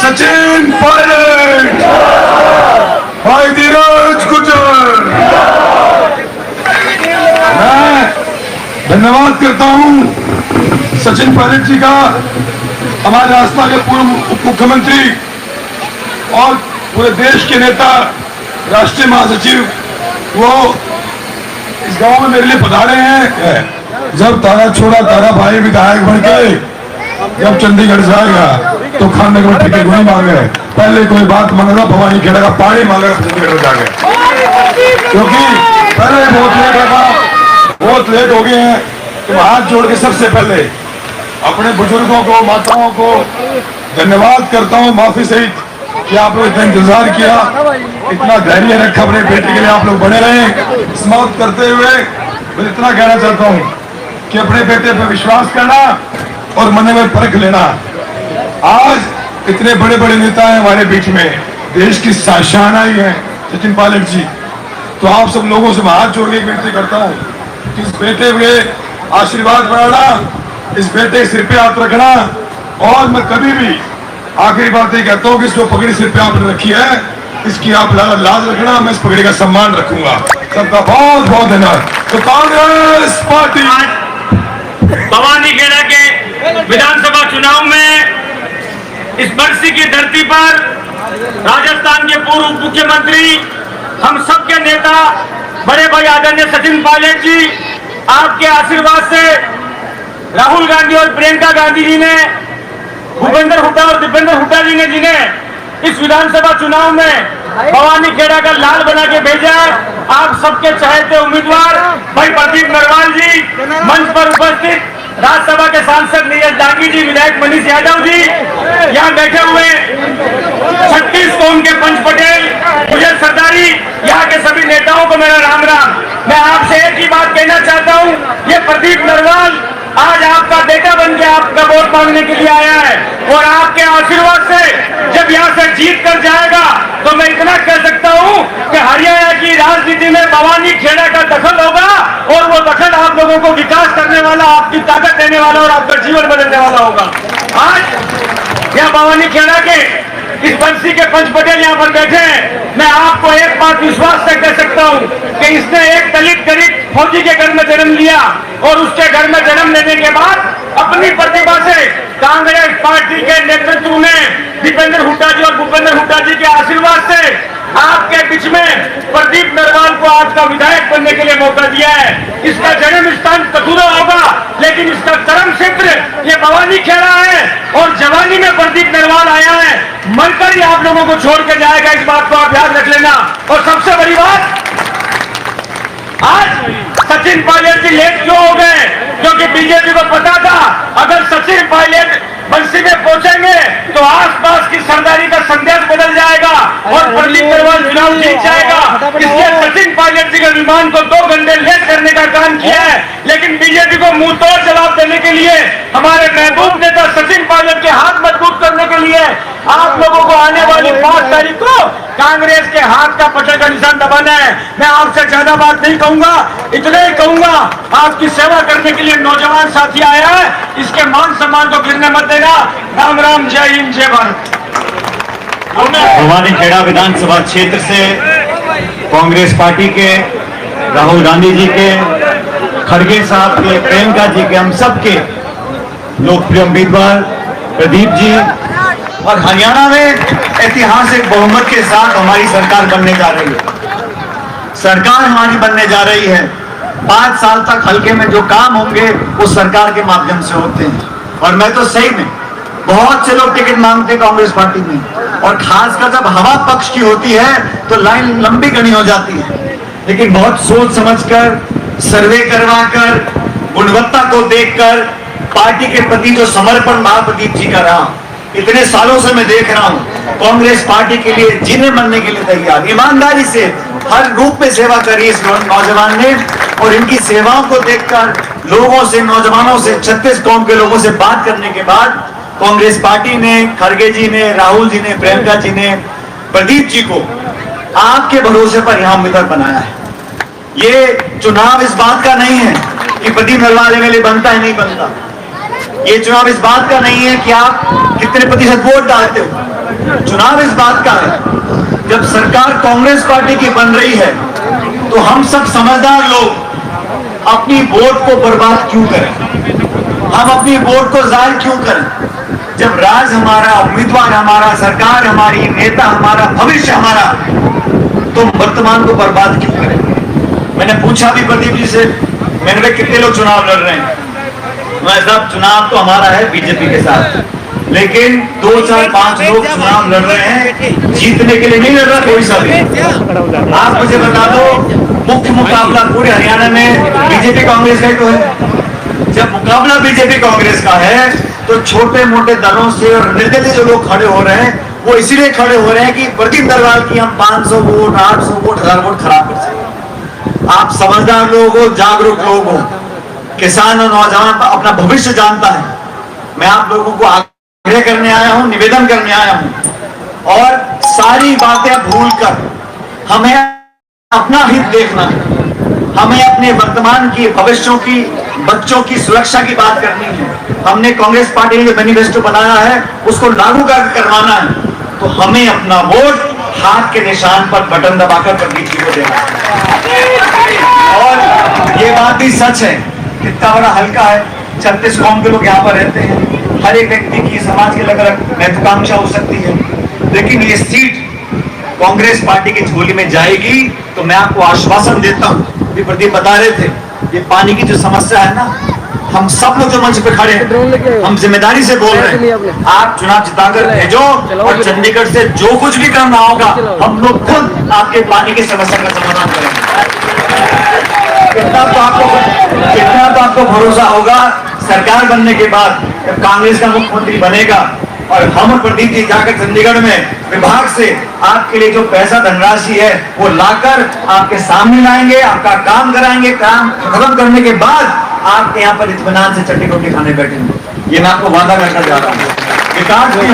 सचिन पायलट, भाई धीरज गुज्जर। मैं धन्यवाद करता हूं सचिन पायलट जी का, हमारे राजस्थान के पूर्व उप मुख्यमंत्री और पूरे देश के नेता, राष्ट्रीय महासचिव, वो इस गांव में मेरे लिए पधारे हैं। जब तारा छोड़ा तारा भाई विधायक बन के जब चंडीगढ़ से आएगा तो खाने को टिकट नहीं मांगे, पहले कोई बात मांगा भवानी खेड़ा का पानी मांगा चंडीगढ़ में जाके, क्योंकि पहले बहुत लेट हो गए हैं। तो हाथ जोड़ के सबसे पहले अपने बुजुर्गों को, माताओं को धन्यवाद करता हूं, माफी सहित कि आप लोग इतना इंतजार किया, इतना धैर्य रखा अपने बेटे के लिए, आप लोग बने रहे। समाप्त करते हुए मैं इतना कहना चाहता हूं कि अपने बेटे पर विश्वास करना और मन में परख लेना। आज इतने बड़े बड़े नेता हैं हमारे बीच में, देश की शान आई है सचिन पायलट जी, तो आप सब लोगों से हाथ जोड़ के विनती करता हूं कि इस बेटे के आशीर्वाद बनाना, इस बेटे के सिर पे हाथ रखना। और मैं कभी भी आखिरी बात ये कहता हूं कि जो पगड़ी सिर पे आपने रखी है इसकी आप लाज रखना, मैं इस पगड़ी का सम्मान रखूंगा। सबका बहुत बहुत धन्यवाद। तो कांग्रेस पार्टी भवानी खेड़ा के विधानसभा चुनाव में इस बरसी की धरती पर राजस्थान के पूर्व मुख्यमंत्री, हम सबके नेता बड़े भाई आदरणीय सचिन पायलट जी, आपके आशीर्वाद से राहुल गांधी और प्रियंका गांधी जी ने, भूपेंद्र हुड्डा और दीपेंद्र हुड्डा जी ने जिन्हें इस विधानसभा चुनाव में भवानी खेड़ा का लाल बना के भेजा है, आप सबके चहेते उम्मीदवार भाई प्रदीप नरवाल जी, मंच पर उपस्थित राज्यसभा के सांसद नीरज दागी जी, विधायक मनीष यादव जी, यहाँ बैठे हुए 36 कौम के पंच पटेल, गुजर सरदारी, यहाँ के सभी नेताओं को मेरा राम राम। मैं आपसे एक ही बात कहना चाहता हूँ, ये प्रदीप नरवाल आज आपका बेटा बन के आपका वोट मांगने के लिए आया है, और आपके आशीर्वाद से जब यहाँ से जीत कर जाएगा तो मैं इतना कह सकता हूँ कि हरियाणा की राजनीति में भवानी खेड़ा का दखल होगा, और वो दखल आप लोगों को विकास करने वाला, आपकी ताकत देने वाला और आपका जीवन बदलने वाला होगा। आज यहाँ भवानी खेड़ा के इस बंसी के पंच पटेल यहाँ पर बैठे हैं, मैं आपको एक बात विश्वास से कह सकता हूँ कि इसने एक दलित गरीब फौजी के घर में जन्म लिया, और उसके घर में जन्म लेने के बाद अपनी प्रतिभा से कांग्रेस पार्टी के नेतृत्व में दीपेंद्र हुड्डा जी और भूपेंद्र हुड्डा जी के आशीर्वाद से आपके बीच में प्रदीप नरवाल को आज का विधायक बनने के लिए मौका दिया है। इसका जन्म स्थान कथुरा होगा, लेकिन इसका कर्म क्षेत्र ये भवानी खेड़ा है, और जवानी में प्रदीप नरवाल आया है, मरकर ही आप लोगों को छोड़ के जाएगा, इस बात को आप याद रख लेना। और सबसे बड़ी बात, आज सचिन पायलट जी लेट क्यों हो गए? क्योंकि बीजेपी को पता था अगर सचिन पायलट बंसी में पहुंचेंगे तो आसपास की सरदारी का संदेश बदल जाएगा और प्रदीप नरवाल चुनाव जीत जाएगा। इसलिए सचिन पायलट जी के विमान को 2 घंटे लेट करने का काम किया है, लेकिन बीजेपी को मुंह तोड़ जवाब देने के लिए, हमारे महबूब नेता सचिन पायलट के हाथ मजबूत करने के लिए आप लोगों को आने वाली 5 तारीख को कांग्रेस के हाथ का पटल का निशान दबाना है। मैं आपसे ज्यादा बात नहीं कहूंगा, इतना ही कहूंगा, आपकी सेवा करने के लिए नौजवान साथी आया है, इसके मान सम्मान को गिरने मत देना। राम राम, जय हिंद, जय भारत। भवानी खेड़ा विधानसभा क्षेत्र से कांग्रेस पार्टी के, राहुल गांधी जी के, खड़गे साहब के, प्रियंका जी के, हम सब के लोकप्रिय उम्मीदवार प्रदीप जी, और हरियाणा में ऐतिहासिक बहुमत के साथ हमारी सरकार बनने जा रही है। सरकार हमारी बनने जा रही है। 5 साल तक हल्के में जो काम होंगे वो सरकार के माध्यम से होते हैं, और मैं तो सही में बहुत से लोग टिकट मांगते हैं कांग्रेस पार्टी में, और खासकर जब हवा पक्ष की होती है तो लाइन लंबी घनी हो जाती है, लेकिन बहुत सोच समझकर, सर्वे करवाकर, गुणवत्ता को देखकर, पार्टी के प्रति जो समर्पण महाप्रदीप जी का रहा, इतने सालों से मैं देख रहा हूं, कांग्रेस पार्टी के लिए जीने मरने के लिए तैयार, ईमानदारी से हर रूप में सेवा करी इस नौजवान ने, और इनकी सेवाओं को देखकर लोगों से, नौजवानों से, 36 कौम के लोगों से बात करने के बाद कांग्रेस पार्टी ने, खड़गे जी ने, राहुल जी ने, प्रियंका जी ने प्रदीप जी को आपके भरोसे पर यहां उम्मीदवार बनाया है। ये चुनाव इस बात का नहीं है कि प्रदीप नरवाल एमएलए बनता है नहीं बनता, ये चुनाव इस बात का नहीं है कि आप कितने प्रतिशत वोट डालते हो, चुनाव इस बात का है, जब सरकार कांग्रेस पार्टी की बन रही है तो हम सब समझदार लोग अपनी वोट को बर्बाद क्यों करें, हम अपनी वोट को जाहिर क्यों करें। जब राज हमारा, उम्मीदवार हमारा, सरकार हमारी, नेता हमारा, भविष्य हमारा, तो वर्तमान को बर्बाद क्यों करें। मैंने पूछा भी प्रदीप जी से, मैंने कहा कितने लोग चुनाव लड़ रहे हैं। मैं साहब चुनाव तो हमारा है बीजेपी के साथ, लेकिन 2, 4, 5 लोग चुनाव लड़ रहे हैं, जीतने के लिए नहीं लड़ रहा कोई सा भी। आप मुझे बता दो, मुख्य मुकाबला पूरे हरियाणा में बीजेपी कांग्रेस का तो है। जब मुकाबला बीजेपी कांग्रेस का है तो छोटे मोटे दलों से और निर्दलीय जो लोग खड़े हो रहे हैं वो इसीलिए खड़े हो रहे हैं कि प्रदीप दरबार की हम 500 वोट, 800 वोट, 1000 वोट खराब कर सकें। आप समझदार लोग हो, जागरूक लोग हो, किसान और नौजवान अपना भविष्य जानता है। मैं आप लोगों को आग्रह करने आया हूं, निवेदन करने आया हूं, और सारी बातें भूलकर हमें अपना हित देखना है। हमें अपने वर्तमान की, भविष्यों की, बच्चों की सुरक्षा की बात करनी है। हमने कांग्रेस पार्टी ने जो मैनिफेस्टो बनाया है उसको लागू करवाना है, तो हमें अपना वोट हाथ के निशान पर बटन दबाकर प्रदीप जी को देना है। और ये बात भी सच है, कितना बड़ा हल्का है, 36 कौम के लोग यहाँ पर रहते हैं, हर एक व्यक्ति की, समाज की अलग अलग महत्वाकांक्षा हो सकती है, लेकिन ये सीट कांग्रेस पार्टी की झोली में जाएगी। तो मैं आपको आश्वासन देता हूं, भी प्रदीप बता रहे थे, ये पानी की जो समस्या है ना, हम सब लोग जो मंच पे खड़े हैं, हम जिम्मेदारी से बोल रहे हैं, आप चुनाव जिताकर भेजो, और चंडीगढ़ से जो कुछ भी करना होगा हम लोग खुद आपके पानी की समस्या का समाधान करेंगे। कितना तो आपको भरोसा होगा, सरकार बनने के बाद जब कांग्रेस का मुख्यमंत्री बनेगा और हम और प्रदीप जी जाकर चंडीगढ़ में विभाग से आपके लिए जो पैसा, धनराशि है वो लाकर आपके सामने लाएंगे, आपका काम कराएंगे, काम खत्म करने के बाद आपके यहाँ पर इत्मीनान से चटनी रोटी खाने बैठेंगे। ये मैं आपको वादा करना चाह रहा हूँ। विकास भी